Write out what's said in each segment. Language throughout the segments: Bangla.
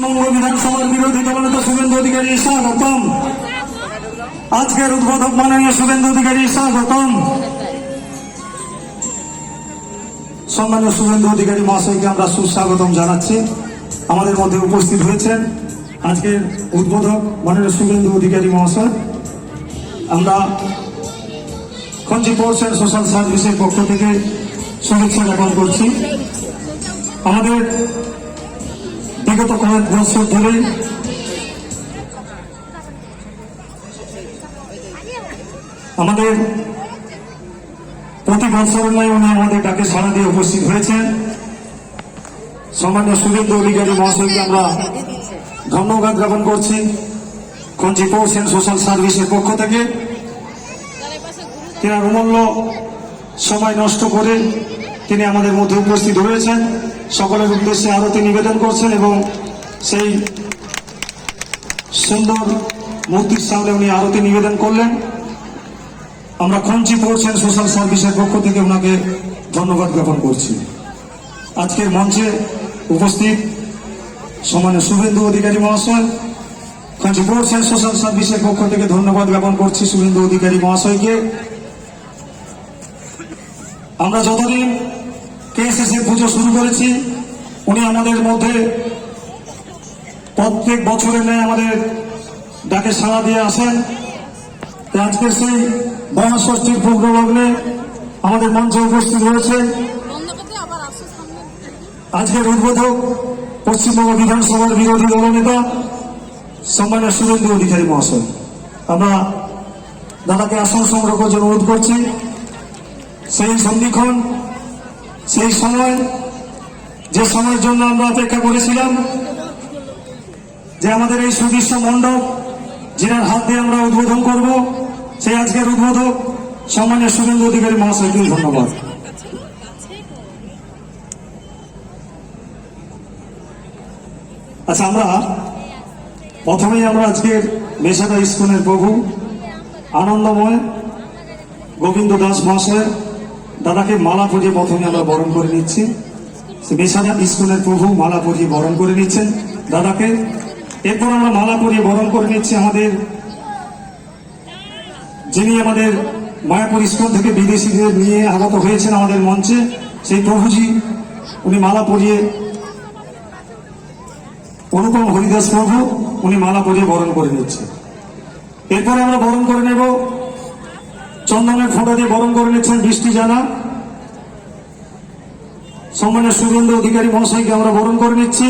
পশ্চিমবঙ্গ বিধানসভার বিরোধী দলনেতা শুভেন্দু অধিকারী স্বাগতম। আজকের উদ্বোধক মাননীয় শুভেন্দু অধিকারী স্বাগতম। সম্মানীয় শুভেন্দু অধিকারী মহাশয়কে আমরা সুস্বাগতম জানাচ্ছি। আমাদের মধ্যে উপস্থিত হয়েছেন আজকের উদ্বোধক মাননীয় শুভেন্দু অধিকারী মহাশয়। আমরা খঞ্জি পোর্টস অ্যান্ড সোশ্যাল সার্ভিসের পক্ষ থেকে শুভেচ্ছা জ্ঞাপন করছি। আমাদের বিগত কয়েক বছর ধরে আমাদের প্রতি বছরের নয় উনি আমাদের ডাকে সাড়া দিয়ে উপস্থিত হয়েছেন। সম্মানীয় শুভেন্দু অধিকারী মহাশয়কে আমরা ধন্যবাদ জ্ঞাপন করছি খঞ্জি পোর্টস অ্যান্ড সোশ্যাল সার্ভিসের পক্ষ থেকে। তিনি অমূল্য সময় নষ্ট করে তিনি আমাদের মধ্যে উপস্থিত হয়েছেন। সকলের উদ্দেশ্যে আরতি নিবেদন করছেন এবং সেই সুন্দর মূর্তির সামনে উনি আরতি নিবেদন করলেন। আমরা খঞ্জি পোর্টস অ্যান্ড সোশ্যাল সার্ভিসের পক্ষ থেকে ওনাকে ধন্যবাদ জ্ঞাপন করছি। আজকের মঞ্চে উপস্থিত সম্মানীয় শুভেন্দু অধিকারী মহাশয়, খঞ্জি পোর্টস অ্যান্ড সোশ্যাল সার্ভিসের পক্ষ থেকে ধন্যবাদ জ্ঞাপন করছি শুভেন্দু অধিকারী মহাশয়কে। আমরা যতদিন কেএসএসএ পুজো শুরু করেছি উনি আমাদের মধ্যে প্রত্যেক বছরের ন্যায় আমাদের ডাকে সাড়া দিয়ে আসেন। আজকের সেই মহাষষ্ঠীর পূর্ণলগ্নে আমাদের মঞ্চে উপস্থিত হয়েছে আজকের উদ্বোধক পশ্চিমবঙ্গ বিধানসভার বিরোধী দলনেতা সম্মানীয় শুভেন্দু অধিকারী মহাশয়। আমরা দাদাকে আসন সংগ্রহ করার জন্য অনুরোধ করছি। সেই সন্ধিক্ষণ, সেই সময়, যে সময়ের জন্য আমরা অপেক্ষা করেছিলাম, যে আমাদের এই সুদৃশ্য মণ্ডপ যিনার হাত দিয়ে আমরা উদ্বোধন করব, সেই আজকের উদ্বোধক সম্মানীয় শুভেন্দু অধিকারী মহাশয়কে ধন্যবাদ। আচ্ছা, আমরা প্রথমেই আমরা আজকের মেসাদা ইস্কনের প্রভু আনন্দময় গোবিন্দ দাস মহাশয় দাদাকে মালা পরিয়ে প্রথমে আমরা বরণ করে নিচ্ছি। মেসাদা ইস্কনের প্রভু মালা পরিয়ে বরণ করে নিচ্ছেন দাদাকে। এরপর আমরা মালা পরিয়ে বরণ করে নিচ্ছি আমাদের যিনি আমাদের মায়াপুর ইস্কন থেকে বিদেশিদের নিয়ে আগত হয়েছেন আমাদের মঞ্চে, সেই প্রভুজি উনি মালা পরিয়ে, অনুপম হরিদাস প্রভু উনি মালা পরিয়ে বরণ করে নিচ্ছে। এরপরে আমরা বরণ করে নেব, চন্দনের ফোঁটা দিয়ে বরণ করে নিচ্ছেন বৃষ্টি জানা সম্মানীয় শুভেন্দু অধিকারী মহাশয়কে আমরা বরণ করে নিচ্ছি।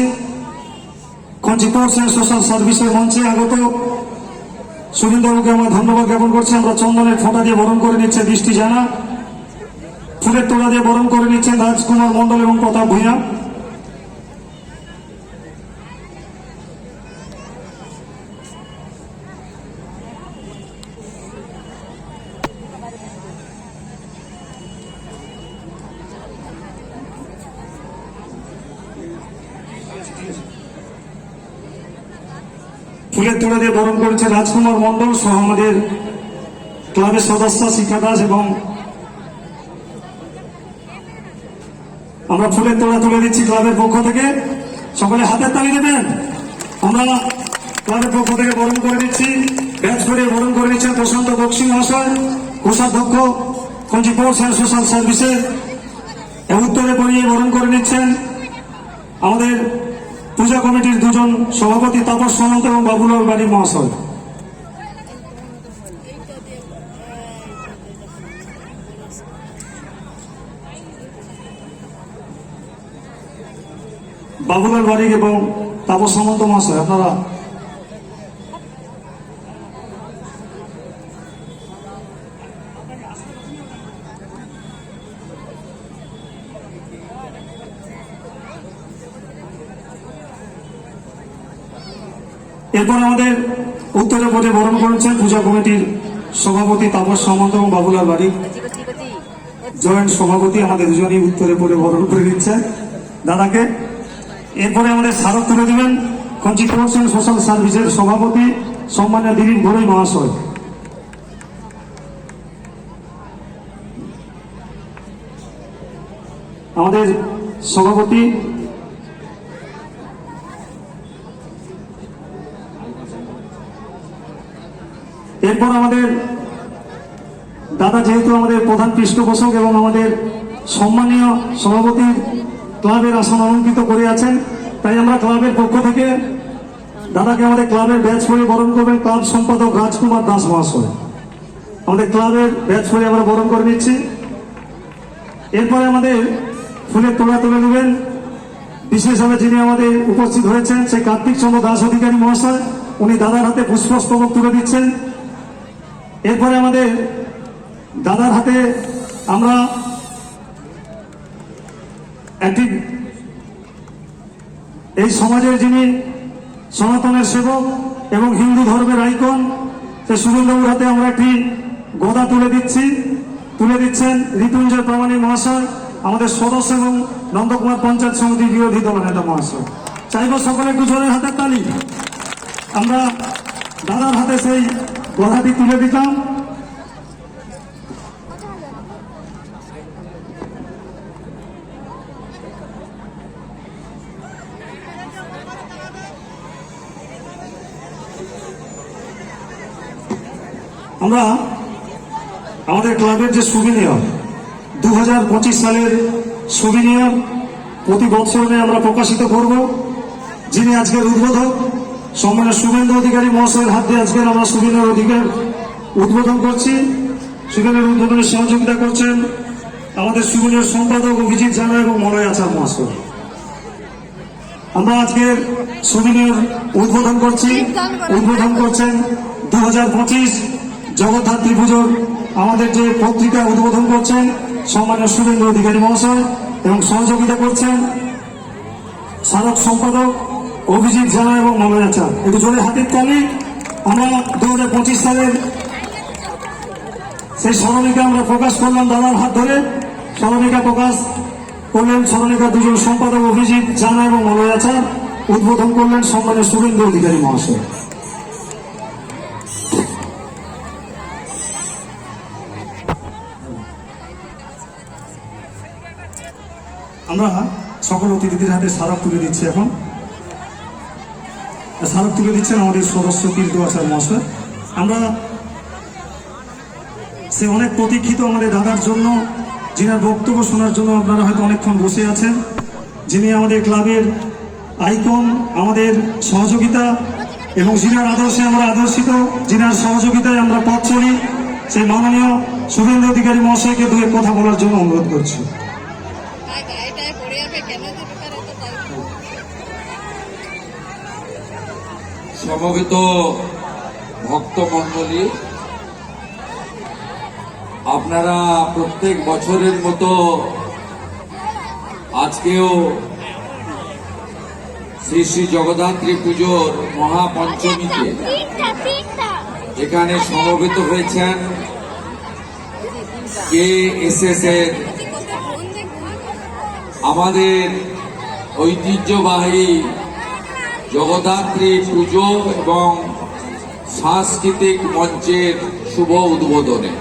খঞ্জি পোর্টস অ্যান্ড সোশ্যাল সার্ভিসের মঞ্চে আগত শুভেন্দুবাবুকে আমরা ধন্যবাদ জ্ঞাপন করছি। আমরা চন্দনের ফোঁটা দিয়ে বরণ করে নিচ্ছে বৃষ্টি জানা, ফুলের তোড়া দিয়ে বরণ করে নিচ্ছেন রাজকুমার মন্ডল এবং প্রতাপ ভূঁইয়া। ফুলের তোড়া দিয়ে বরণ করেছে রাজকুমার মন্ডল সহ আমাদের ক্লাবের সদস্য শিক্ষা দাস এবং আমরা ফুলের তোড়া তুলে দিচ্ছি ক্লাবের পক্ষ থেকে। সকলে হাতের তালি দেবেন। আমরা ক্লাবের পক্ষ থেকে বরণ করে দিচ্ছি। ব্যাচ করে বরণ করে নিচ্ছেন প্রশান্ত বক্সি মহাশয়, কোষাধ্যক্ষ খঞ্জি পোর্টস অ্যান্ড সোশ্যাল সার্ভিসের। উত্তরে পরিয়ে বরণ করে নিচ্ছেন আমাদের পূজা কমিটির দুজন সভাপতি তাপস সামন্ত এবং বাবুলাল বাড়ি মহাশয়। বাবুলাল বাড়ি এবং তাপস সামন্ত মহাশয়, আপনারা এরপর আমাদের উত্তরে পথে বরণ করেছেন পূজা কমিটির সভাপতি তাপস সামন্ত এবং বাবুলাল বাড়ি জয়েন্ট সভাপতি। আমাদের দুজনই উত্তরে পথে বরণ করে দিচ্ছেন দাদাকে। এরপরে আমাদের স্মারক তুলে দেবেন খঞ্জি পোর্টস অ্যান্ড সোশ্যাল সার্ভিসের সভাপতি সম্মানীয় দিলীপ ঘোড়াই মহাশয়। আমাদের সভাপতি এরপর আমাদের দাদা যেহেতু আমাদের প্রধান পৃষ্ঠপোষক এবং আমাদের সম্মানীয় সভাপতি ক্লাবের আসন অলঙ্কৃত করে আছেন, তাই আমরা ক্লাবের পক্ষ থেকে দাদাকে আমাদের ক্লাবের ব্যাচ পরে বরণ করবেন ক্লাব সম্পাদক রাজকুমার দাস মহাশয়। আমাদের ক্লাবের ব্যাচ পরে আমরা বরণ করে নিচ্ছি। এরপরে আমাদের ফুলের তোড়া তুলে নেবেন বিশেষভাবে যিনি আমাদের উপস্থিত হয়েছেন, সেই কার্তিক চন্দ্র দাস অধিকারী মহাশয়। উনি দাদার হাতে পুষ্পস্তবক তুলে দিচ্ছেন। এরপরে আমাদের দাদার হাতে আমরা একটি এই সমাজের যিনি সনাতনের সেবক এবং হিন্দু ধর্মের আইকন, সেই সুরেন্দ্রবাবুর হাতে আমরা একটি গদা তুলে দিচ্ছেন ঋতুঞ্জয় প্রামাণিক মহাশয়, আমাদের সদস্য এবং নন্দকুমার পঞ্চায়েত সমিতি বিরোধী দল নেতা মহাশয়। চাইব সকলে একটু জোরে হাতের তালি। আমরা দাদার হাতে সেই গদাটি তুলে দিতাম। আমরা আমাদের ক্লাবের যে সুবিনিয়র 2025 সালের সুবিনিয়র প্রতি বছরে আমরা প্রকাশিত করব। যিনি আজকের উদ্বোধক সম্মানীয় শুভেন্দু অধিকারী মহাশয়ের হাত দিয়ে আজকের আমরা সুবিনিয়র উদ্বোধন করছি। সুবিনিয়র উদ্বোধনে সহযোগিতা করছেন আমাদের সুবিনিয়র সম্পাদক অভিজিৎ জানা এবং মলয় আচার মহাশয়। আমরা আজকের সুবিনিয়র উদ্বোধন করছেন 2025 জগদ্ধাত্রী পুজোর আমাদের যে পত্রিকা উদ্বোধন করছেন সম্মানীয় শুভেন্দু অধিকারী মহাশয় এবং সহযোগিতা করছেন স্মারক সম্পাদক অভিজিৎ জানা এবং মলয় আচার। একটু জোরে হাতের তালি। আমরা 2025 সালের সেই স্মরণিকা আমরা প্রকাশ করলাম দাদার হাত ধরে। স্মরণিকা প্রকাশ করলেন স্মরণিকা দুজন সম্পাদক অভিজিৎ জানা এবং মলয় আচার। উদ্বোধন করলেন সম্মানীয় শুভেন্দু অধিকারী মহাশয়। আমরা সকল অতিথিদের হাতে স্মারক তুলে দিচ্ছি। এখন স্মারক তুলে দিচ্ছেন আমাদের সদস্য তীর্থ আচার মহাশয়। আমরা সে অনেক প্রতীক্ষিত আমাদের দাদার জন্য, যিনার বক্তব্য শোনার জন্য আপনারা হয়তো অনেকক্ষণ বসে আছেন, যিনি আমাদের ক্লাবের আইকন, আমাদের সহযোগিতা এবং যিনার আদর্শে আমরা আদর্শিত, যিনার সহযোগিতায় আমরা পথ চলি, সেই মাননীয় শুভেন্দু অধিকারী মহাশয়কে দু এক কথা বলার জন্য অনুরোধ করছি। সমবেত ভক্তমণ্ডলী, আপনারা প্রত্যেক বছরের মতো আজকেও শ্রী শ্রী জগদ্ধাত্রী পুজোর মহাপঞ্চমীতে এখানে সমবেত হয়েছেন KSS এর আমাদের ঐতিহ্যবাহী জগদ্ধাত্রী পুজো এবং সাংস্কৃতিক মঞ্চের শুভ উদ্বোধনে।